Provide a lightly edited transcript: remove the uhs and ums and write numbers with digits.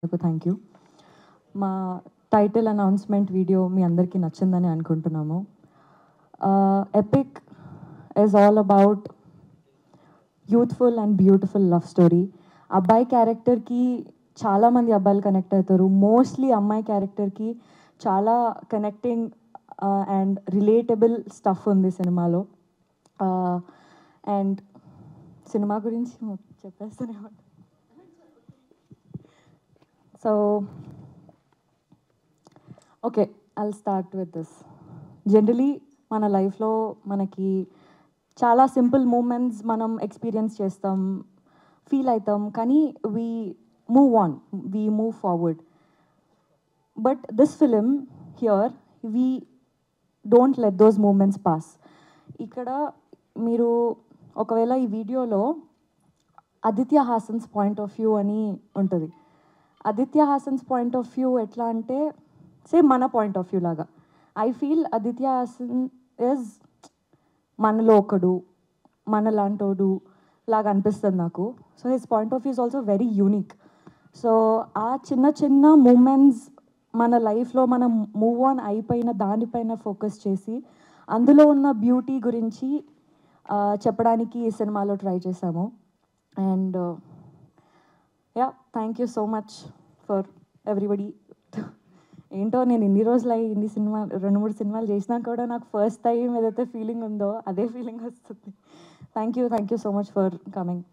Thank you. మా title announcement video మీ అందరికీ నచ్చిందని అనుకుంటున్నాము. Epic is all about youthful and beautiful love story. అబ్బాయి క్యారెక్టర్కి చాలామంది అబ్బాయిలు కనెక్ట్ అవుతారు. మోస్ట్లీ అమ్మాయి క్యారెక్టర్కి చాలా కనెక్టింగ్ అండ్ రిలేటబుల్ స్టఫ్ ఉంది సినిమాలో. అండ్ సినిమా గురించి చెప్పేస్తూనే ఉంటాను. So okay, I'll start with this. Generally మన లైఫ్లో మనకి చాలా సింపుల్ మూమెంట్స్ మనం ఎక్స్పీరియన్స్ చేస్తాం, ఫీల్ అవుతాం, కానీ we move forward. But this film here we don't let those moments pass. ఇక్కడ మీరు ఒకవేళ ఈ వీడియోలో Aditya Hasan's point of view అని ఉంటుంది. Aditya Hasan's point of view ఎట్లా అంటే సేమ్ మన పాయింట్ ఆఫ్ వ్యూ లాగా. I feel Aditya Hasan is మనలో ఒకడు, మనలాంటోడు లాగా అనిపిస్తుంది నాకు. So his point of view is also very unique. So ఆ చిన్న చిన్న మూమెంట్స్ మన లైఫ్లో మనం మూవ్ ఆన్ అయిపోయిన దానిపైన ఫోకస్ చేసి అందులో ఉన్న బ్యూటీ గురించి చెప్పడానికి ఈ సినిమాలో ట్రై చేశాము. And yeah, thank you so much for everybody. ఏంటో నేను ఇన్ని రోజులు అయ్యి ఇన్ని సినిమా 2-3 సినిమాలు చేసినా కూడా నాకు ఫస్ట్ టైం ఏదైతే ఫీలింగ్ ఉందో అదే ఫీలింగ్ వస్తుంది. Thank you so much for coming.